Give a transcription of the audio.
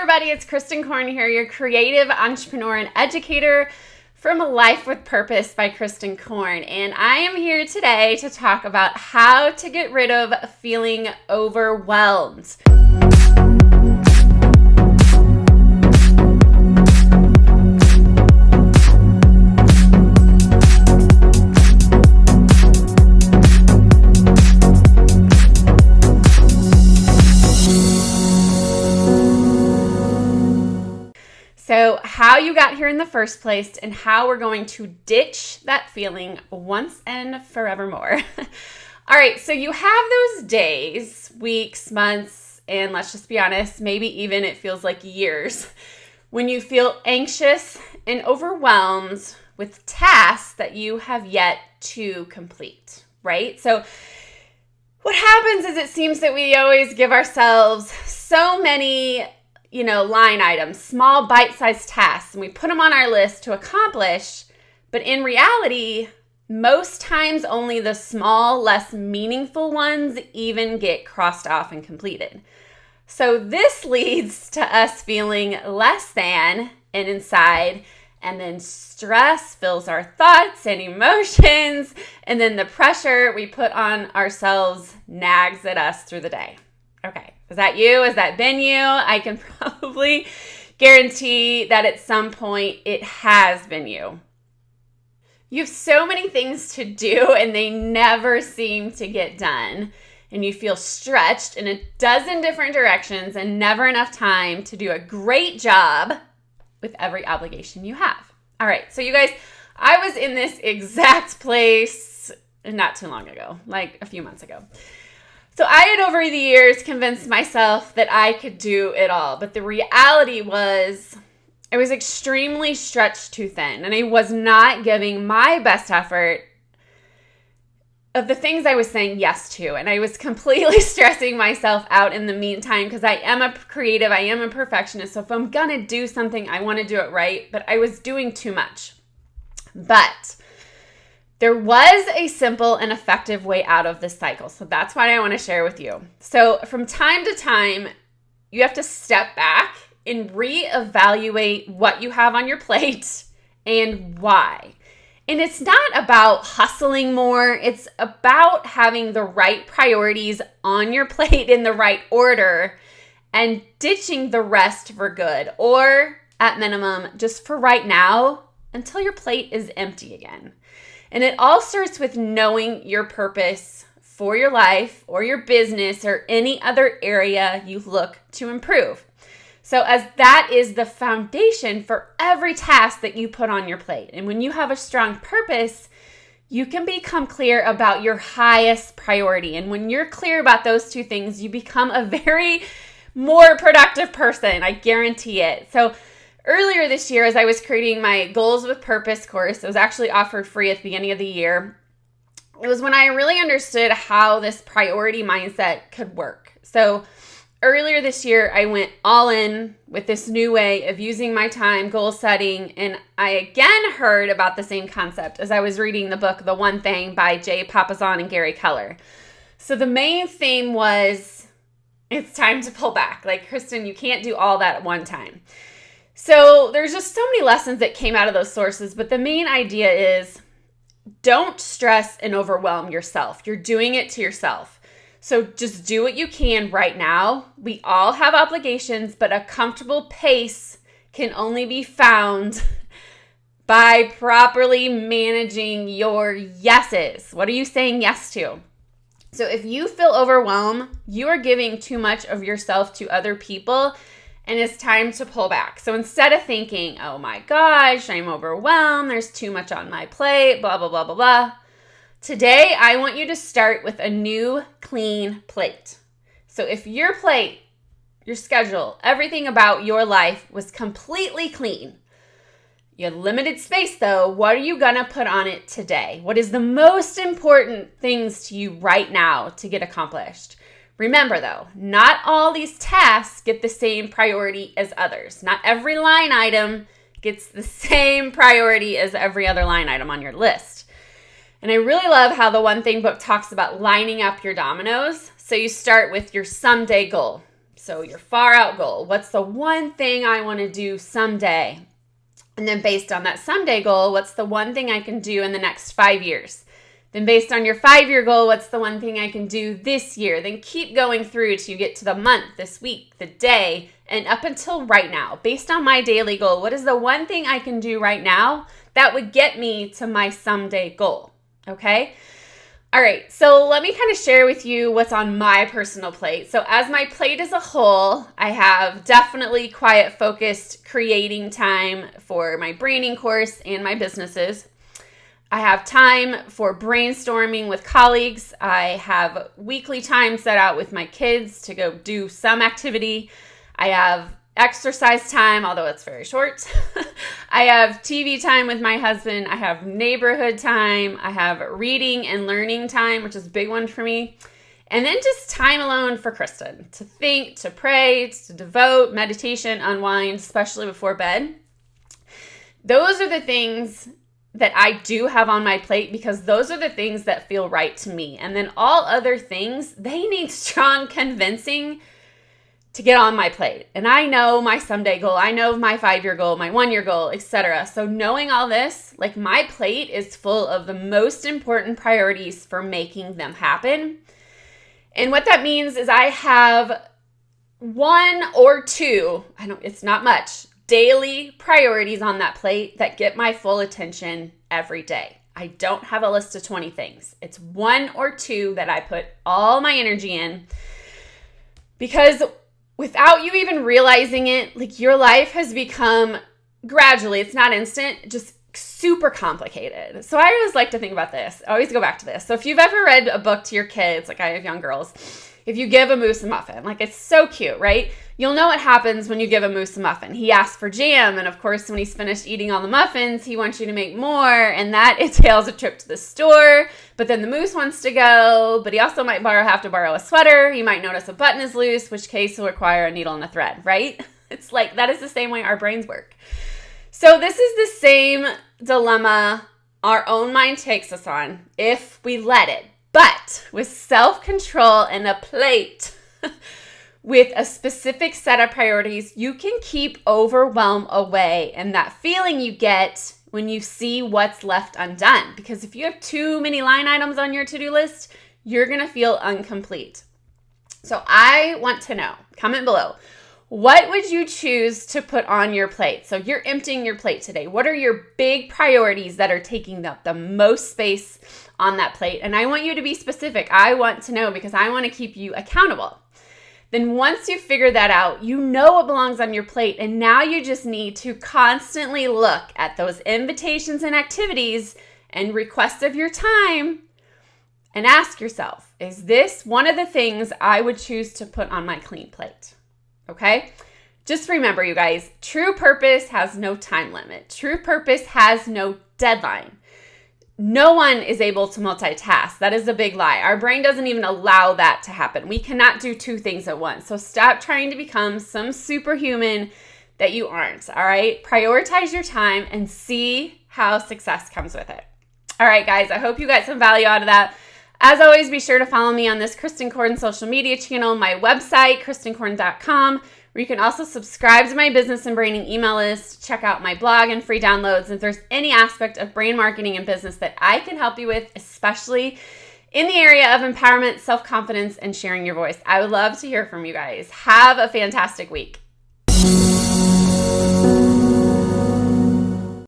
everybody, it's Kristen Korn here, your creative entrepreneur and educator from Life with Purpose by Kristen Korn. And I am here today to talk about how to get rid of feeling overwhelmed. So how you got here in the first place and how we're going to ditch that feeling once and forevermore. All right, so you have those days, weeks, months, and let's just be honest, maybe even it feels like years, when you feel anxious and overwhelmed with tasks that you have yet to complete, right? So what happens is it seems that we always give ourselves so many line items, small bite-sized tasks, and we put them on our list to accomplish. But in reality, most times only the small, less meaningful ones even get crossed off and completed. So this leads to us feeling less than and inside, and then stress fills our thoughts and emotions, and then the pressure we put on ourselves nags at us through the day. Okay, is that you? Has that been you? I can probably guarantee that at some point it has been you. You have so many things to do and they never seem to get done. And you feel stretched in a dozen different directions and never enough time to do a great job with every obligation you have. All right, so you guys, I was in this exact place not too long ago, like a few months ago. So I had over the years convinced myself that I could do it all, but the reality was I was extremely stretched too thin and I was not giving my best effort of the things I was saying yes to, and I was completely stressing myself out in the meantime because I am a creative, I am a perfectionist, so if I'm gonna do something, I want to do it right, but I was doing too much. But there was a simple and effective way out of this cycle. So that's what I want to share with you. So from time to time, you have to step back and reevaluate what you have on your plate and why. And it's not about hustling more. It's about having the right priorities on your plate in the right order and ditching the rest for good, or at minimum, just for right now until your plate is empty again. And it all starts with knowing your purpose for your life or your business or any other area you look to improve. So as that is the foundation for every task that you put on your plate. And when you have a strong purpose, you can become clear about your highest priority. And when you're clear about those two things, you become a very more productive person. I guarantee it. So earlier this year, as I was creating my Goals with Purpose course, it was actually offered free at the beginning of the year. It was when I really understood how this priority mindset could work. So earlier this year, I went all in with this new way of using my time, goal setting, and I again heard about the same concept as I was reading the book, The One Thing by Jay Papasan and Gary Keller. So the main theme was, it's time to pull back. Like, Kristen, you can't do all that at one time. So there's just so many lessons that came out of those sources, but the main idea is don't stress and overwhelm yourself. You're doing it to yourself. So just do what you can right now. We all have obligations, but a comfortable pace can only be found by properly managing your yeses. What are you saying yes to? So if you feel overwhelmed, you are giving too much of yourself to other people, and it's time to pull back. So instead of thinking, oh my gosh, I'm overwhelmed, there's too much on my plate, blah, blah, blah, blah, blah. Today, I want you to start with a new clean plate. So if your plate, your schedule, everything about your life was completely clean, you had limited space though, what are you gonna put on it today? What is the most important things to you right now to get accomplished? Remember though, not all these tasks get the same priority as others. Not every line item gets the same priority as every other line item on your list. And I really love how the One Thing book talks about lining up your dominoes. So you start with your someday goal. So your far out goal, what's the one thing I want to do someday? And then based on that someday goal, what's the one thing I can do in the next 5 years? Then based on your 5-year goal, what's the one thing I can do this year? Then keep going through till you get to the month, this week, the day, and up until right now. Based on my daily goal, what is the one thing I can do right now that would get me to my someday goal? Okay? All right, so let me kind of share with you what's on my personal plate. So as my plate as a whole, I have definitely quiet, focused, creating time for my branding course and my businesses. I have time for brainstorming with colleagues. I have weekly time set out with my kids to go do some activity. I have exercise time, although it's very short. I have TV time with my husband. I have neighborhood time. I have reading and learning time, which is a big one for me. And then just time alone for Kristen to think, to pray, to devote, meditation, unwind, especially before bed. Those are the things that I do have on my plate because those are the things that feel right to me. And then all other things, they need strong convincing to get on my plate. And I know my someday goal, I know my 5-year goal, my 1-year goal, etc. So knowing all this, like my plate is full of the most important priorities for making them happen. And what that means is I have 1 or 2, it's not much, daily priorities on that plate that get my full attention every day. I don't have a list of 20 things. It's 1 or 2 that I put all my energy in because without you even realizing it, like your life has become gradually, it's not instant, just super complicated. So I always like to think about this. I always go back to this. So if you've ever read a book to your kids, like I have young girls, if you give a moose a muffin, like it's so cute, right? You'll know what happens when you give a moose a muffin. He asks for jam, and of course, when he's finished eating all the muffins, he wants you to make more, and that entails a trip to the store. But then the moose wants to go, but he also might have to borrow a sweater. He might notice a button is loose, which case will require a needle and a thread, right? It's like that is the same way our brains work. So this is the same dilemma our own mind takes us on if we let it. But with self-control and a plate, with a specific set of priorities, you can keep overwhelm away and that feeling you get when you see what's left undone. Because if you have too many line items on your to-do list, you're going to feel incomplete. So I want to know, comment below, what would you choose to put on your plate? So you're emptying your plate today. What are your big priorities that are taking up the most space on that plate? And I want you to be specific. I want to know because I want to keep you accountable. Then once you figure that out, you know what belongs on your plate. And now you just need to constantly look at those invitations and activities and requests of your time and ask yourself, is this one of the things I would choose to put on my clean plate? Okay? Just remember, you guys, true purpose has no time limit. True purpose has no deadline. No one is able to multitask. That is a big lie. Our brain doesn't even allow that to happen. We cannot do 2 things at once. So stop trying to become some superhuman that you aren't, all right? Prioritize your time and see how success comes with it. All right, guys, I hope you got some value out of that. As always, be sure to follow me on this Kristen Corden social media channel, my website, kristencorden.com, where you can also subscribe to my business and branding email list, check out my blog and free downloads. If there's any aspect of brand marketing and business that I can help you with, especially in the area of empowerment, self-confidence, and sharing your voice, I would love to hear from you guys. Have a fantastic week.